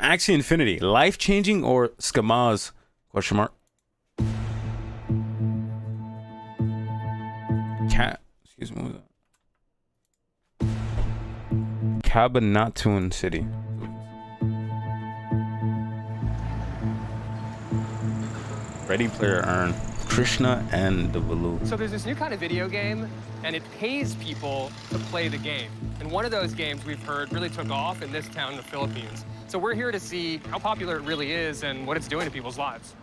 Axie Infinity, life-changing or scammers? Question mark. Excuse me. What was that? Cabanatuan City. Ready Player Earn. Krishna and the Valu. So there's this new kind of video game, and it pays people to play the game. And one of those games we've heard really took off in this town in the Philippines. So we're here to see how popular it really is and what it's doing to people's lives.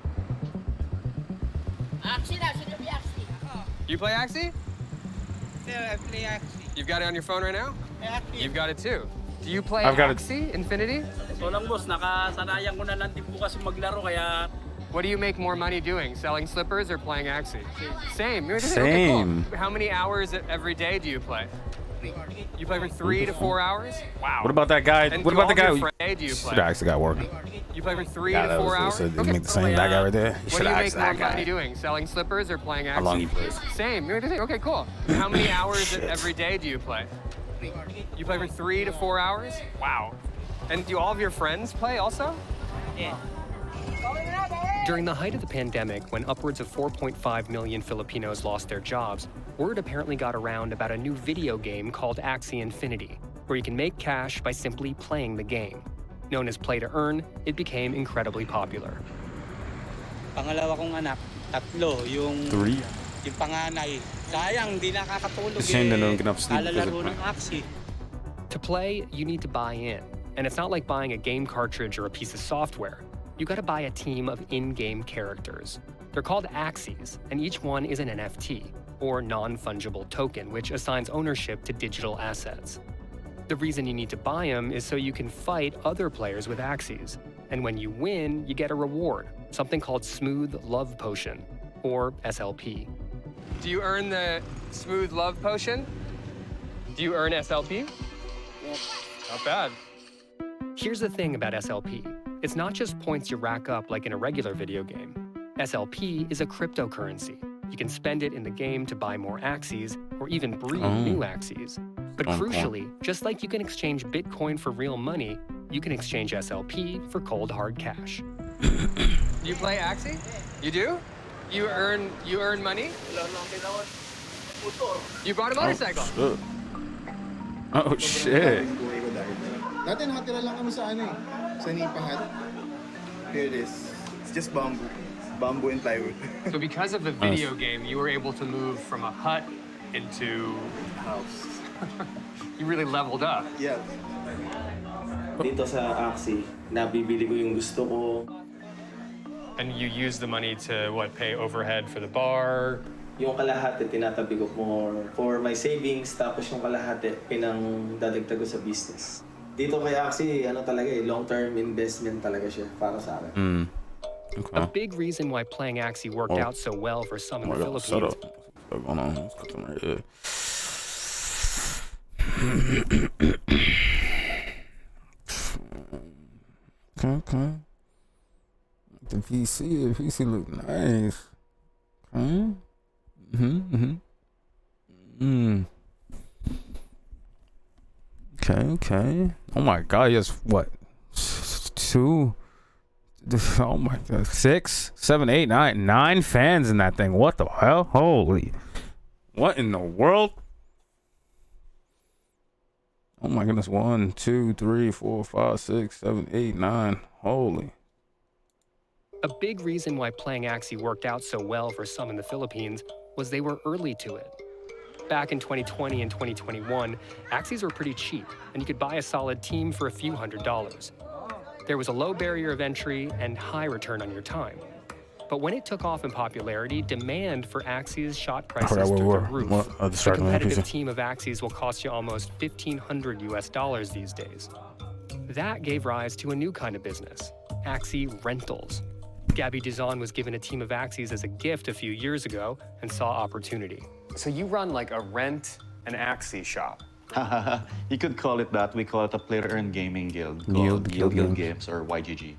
Axie. You play Axie? Yeah, I play Axie. You've got it on your phone right now? You've got it too. Do you play I've got Axie Infinity? So lang boss, nakasanayan ko na lang din po kasi maglaro kaya. What do you make more money doing, selling slippers or playing Axie? Same. Same. Okay, cool. How many hours every day do you play? You play for 3 to 4 hours? Wow. What about that guy? And What about the guy? Do you play? Should actually got working. You play for 3 to 4 hours? You make the same that guy right there. What do you make more money doing, selling slippers or playing Axie? How long he plays? Same. Okay, cool. How many hours every day do you play? You play for 3 to 4 hours? Wow. And do all of your friends play also? Yeah. During the height of the pandemic, when upwards of 4.5 million Filipinos lost their jobs, word apparently got around about a new video game called Axie Infinity, where you can make cash by simply playing the game. Known as Play to Earn, it became incredibly popular. Pangalawa kong anak, tatlo, Three. Yung panganay. Sayang, di nakakatulog Shame they don't get enough sleep because of kalalaro ng Axie. To play, you need to buy in. And it's not like buying a game cartridge or a piece of software. You gotta buy a team of in-game characters. They're called Axies, and each one is an NFT, or non-fungible token, which assigns ownership to digital assets. The reason you need to buy them is so you can fight other players with Axies. And when you win, you get a reward, something called Smooth Love Potion, or SLP. Do you earn the Smooth Love Potion? Do you earn SLP? Yeah. Not bad. Here's the thing about SLP. It's not just points you rack up like in a regular video game. SLP is a cryptocurrency. You can spend it in the game to buy more Axies or even breed new Axies. But crucially, just like you can exchange Bitcoin for real money, you can exchange SLP for cold hard cash. You play Axie? You do? You earn money? You bought a motorcycle? Oh shit. Dati nakatira lang kami sa sa Nipa Hut. Here it is. It's just bamboo. Bamboo and plywood. So because of the video game, you were able to move from a hut into House. you really leveled up. Yeah. Dito sa Axie, nabibili ko yung gusto ko. And you use the money to, what, pay overhead for the bar? Yung kalahati, tinatabi ko for my savings, tapos yung kalahati, dadagdag ko sa business. Dito kay Axie, talaga long-term investment talaga siya para sa akin. Okay. A big reason why playing Axie worked out so well for some in the Philippines. What's going on? Let's cut them right here. Okay. The PC look nice. Okay. Oh my God, yes. What? 2. Oh my God. 6, 7, 8, 9. 9 fans in that thing. What the hell? Holy. What in the world? Oh my goodness. 1, 2, 3, 4, 5, 6, 7, 8, 9. Holy. A big reason why playing Axie worked out so well for some in the Philippines was they were early to it. Back in 2020 and 2021, Axies were pretty cheap, and you could buy a solid team for a few $100s. There was a low barrier of entry and high return on your time. But when it took off in popularity, demand for Axies shot prices through the roof. A competitive team of Axies will cost you almost $1,500 these days. That gave rise to a new kind of business, Axie rentals. Gabby Dizon was given a team of Axies as a gift a few years ago and saw opportunity. So you run like a rent an Axie shop. You could call it that. We call it a player-earned gaming guild called Guild Games, or YGG.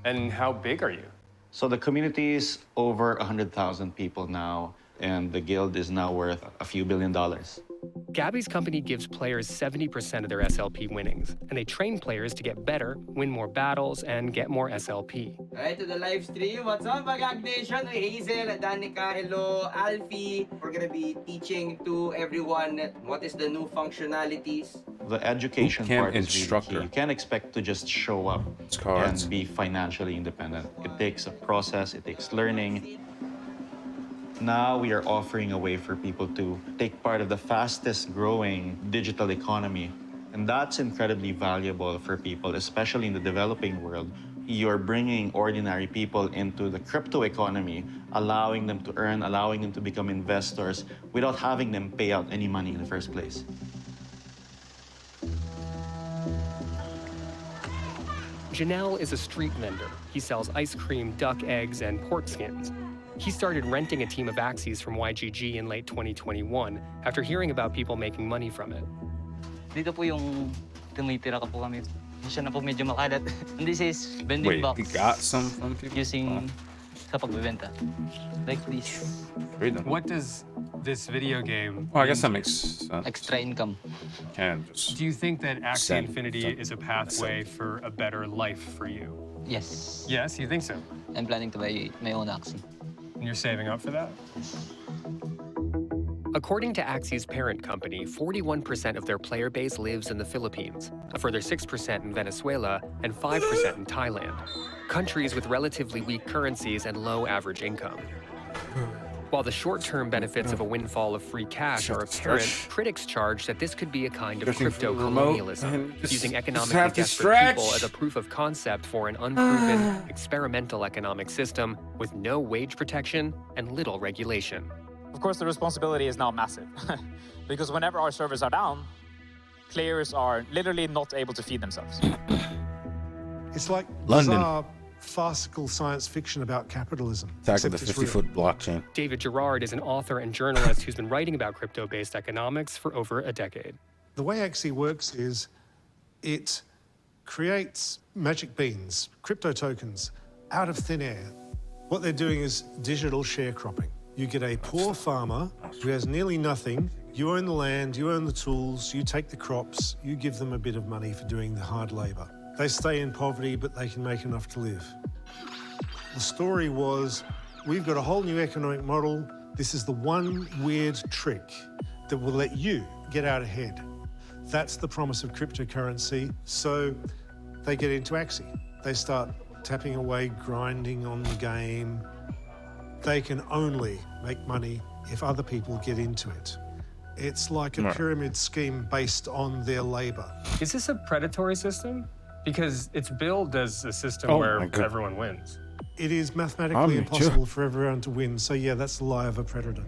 And how big are you? So the community is over 100,000 people now, and the guild is now worth a few $1 billion. Gabby's company gives players 70% of their SLP winnings, and they train players to get better, win more battles, and get more SLP. Alright, to the live stream. What's up, Bagag Nation? Hazel, Danica, hello, Alfie. We're gonna be teaching to everyone what is the new functionalities. The education Bootcamp part is really instructor. key. You can't expect to just show up It's cards. and be financially independent. It takes a process, it takes learning. Now we are offering a way for people to take part of the fastest growing digital economy. And that's incredibly valuable for people, especially in the developing world. You're bringing ordinary people into the crypto economy, allowing them to earn, allowing them to become investors without having them pay out any money in the first place. Janelle is a street vendor. He sells ice cream, duck eggs, and pork skins. He started renting a team of Axies from YGG in late 2021 after hearing about people making money from it. Dito po yung tumitira ko po kami. Siya na po medyo makalat. And this is vending Wait, box. he got some from people? Using sa pagbebenta. Like this. Read them. What does this video game Well, I guess that makes sense. Extra income. Can just do you think that Axie Send. Infinity Send. is a pathway for a better life for you? Yes. Yes, you think so? I'm planning to buy my own Axie. And you're saving up for that? According to Axie's parent company, 41% of their player base lives in the Philippines, a further 6% in Venezuela, and 5% in Thailand, countries with relatively weak currencies and low average income. While the short-term benefits of a windfall of free cash are apparent, critics charge that this could be a kind of crypto colonialism, using economically desperate people as a proof of concept for an unproven, experimental economic system with no wage protection and little regulation. Of course, the responsibility is now massive because whenever our servers are down, players are literally not able to feed themselves. It's like London. bizarre, farcical science fiction about capitalism. attack of the except it's real. 50-foot blockchain. David Gerard is an author and journalist who's been writing about crypto-based economics for over a decade. The way Axie works is it creates magic beans, crypto tokens, out of thin air. What they're doing is digital sharecropping. You get a poor farmer who has nearly nothing. You own the land, you own the tools, you take the crops, you give them a bit of money for doing the hard labor. They stay in poverty, but they can make enough to live. The story was, we've got a whole new economic model. This is the one weird trick that will let you get out ahead. That's the promise of cryptocurrency. So they get into Axie. They start tapping away, grinding on the game. They can only make money if other people get into it. It's like a pyramid scheme based on their labor. Is this a predatory system? Because it's billed as a system where everyone wins. It is mathematically impossible for everyone to win. So yeah, that's the lie of a predator.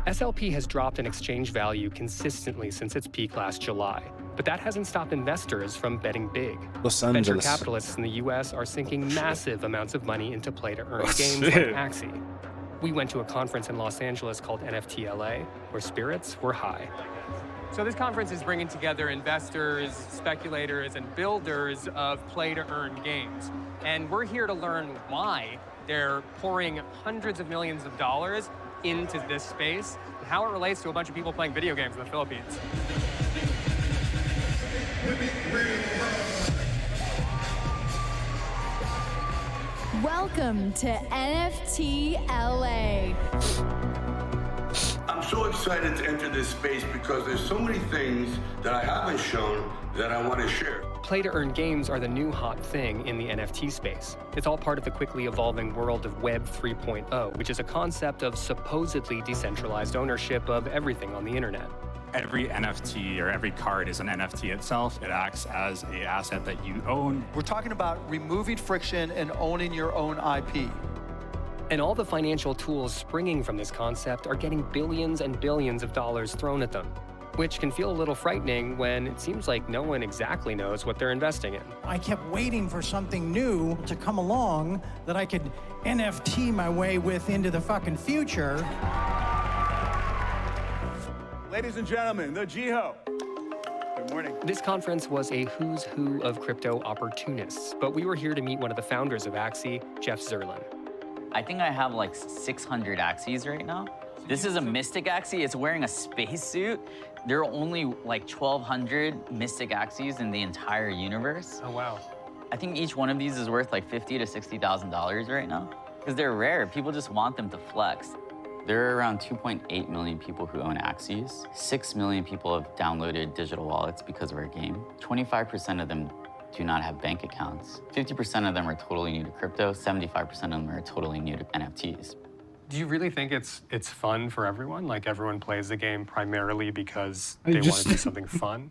SLP has dropped in exchange value consistently since its peak last July, but that hasn't stopped investors from betting big. Los Venture Angeles. capitalists in the US are sinking massive amounts of money into play-to-earn games like Axie. We went to a conference in Los Angeles called NFTLA, where spirits were high. So this conference is bringing together investors, speculators, and builders of play-to-earn games. And we're here to learn why they're pouring hundreds of millions of dollars into this space and how it relates to a bunch of people playing video games in the Philippines. Welcome to NFT LA. I'm so excited to enter this space because there's so many things that I haven't shown that I want to share. Play-to-earn games are the new hot thing in the NFT space. It's all part of the quickly evolving world of Web 3.0, which is a concept of supposedly decentralized ownership of everything on the internet. Every NFT or every card is an NFT itself. It acts as an asset that you own. We're talking about removing friction and owning your own IP. And all the financial tools springing from this concept are getting billions and billions of dollars thrown at them, which can feel a little frightening when it seems like no one exactly knows what they're investing in. I kept waiting for something new to come along that I could NFT my way with into the fucking future. Ladies and gentlemen, the Jiho. Good morning. This conference was a who's who of crypto opportunists, but we were here to meet one of the founders of Axie, Jeff Zerlin. I think I have like 600 Axies right now. This is a Mystic Axie. It's wearing a spacesuit. There are only like 1,200 Mystic Axies in the entire universe. Oh, wow. I think each one of these is worth like $50,000 to $60,000 right now because they're rare. People just want them to flex. There are around 2.8 million people who own Axies. 6 million people have downloaded digital wallets because of our game. 25% of them do not have bank accounts. 50% of them are totally new to crypto. 75% of them are totally new to NFTs. Do you really think it's fun for everyone? Like everyone plays the game primarily because they want to do something fun?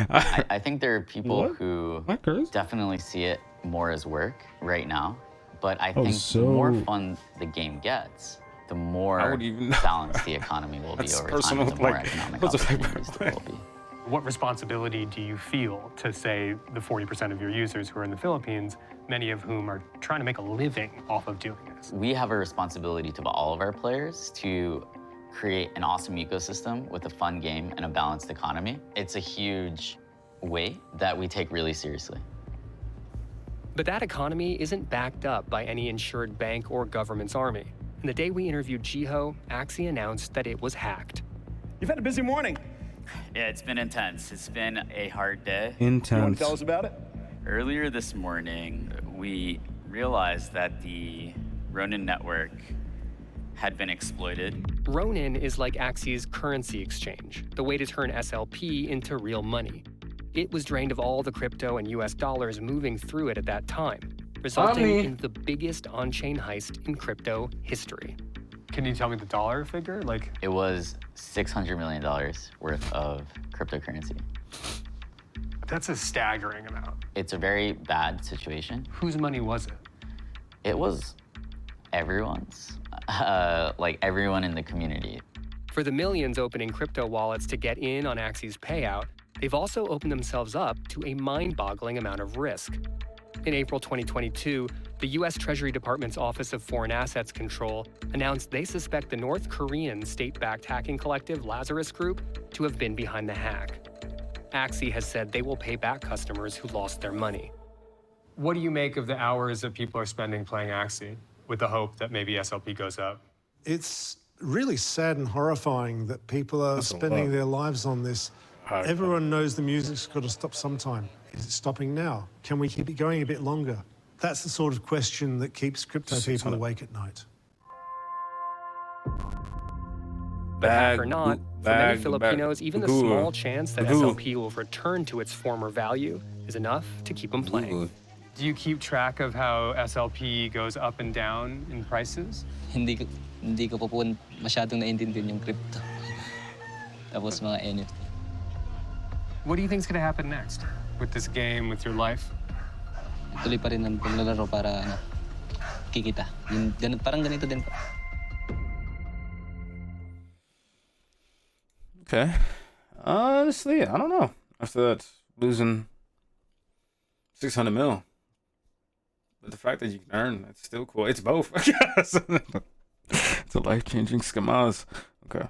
I think there are people who definitely see it more as work right now. But I think the more fun the game gets, the more balanced the economy will be over time, and the more economic opportunities there will be. What responsibility do you feel to say the 40% of your users who are in the Philippines, many of whom are trying to make a living off of doing this? We have a responsibility to all of our players to create an awesome ecosystem with a fun game and a balanced economy. It's a huge weight that we take really seriously. But that economy isn't backed up by any insured bank or government's army. And the day we interviewed Jiho, Axie announced that it was hacked. You've had a busy morning. Yeah, it's been intense. It's been a hard day. You want to tell us about it? Earlier this morning, we realized that the Ronin network had been exploited. Ronin is like Axie's currency exchange, the way to turn SLP into real money. It was drained of all the crypto and US dollars moving through it at that time, resulting in the biggest on-chain heist in crypto history. Can you tell me the dollar figure? It was $600 million worth of cryptocurrency. That's a staggering amount. It's a very bad situation. Whose money was it? It was everyone's, like everyone in the community. For the millions opening crypto wallets to get in on Axie's payout, they've also opened themselves up to a mind-boggling amount of risk. In April 2022, the U.S. Treasury Department's Office of Foreign Assets Control announced they suspect the North Korean state-backed hacking collective Lazarus Group to have been behind the hack. Axie has said they will pay back customers who lost their money. What do you make of the hours that people are spending playing Axie with the hope that maybe SLP goes up? It's really sad and horrifying that people are spending their lives on this. Everyone knows the music's got to stop sometime. Is it stopping now? Can we keep it going a bit longer? That's the sort of question that keeps crypto people awake at night. But hack or not, for many Filipinos, even the small chance that SLP will return to its former value is enough to keep them playing. Do you keep track of how SLP goes up and down in prices? Hindi ko pa po masyadong naintindihan yung crypto. Tapos mga NFT. What do you think is going to happen next with this game, with your life? Tuloy pa rin ang paglalaro para kikita. Parang ganito din po. Okay. Honestly, I don't know. After that, losing 600 mil. But the fact that you can earn, it's still cool. It's both. It's a life-changing schemas. Okay.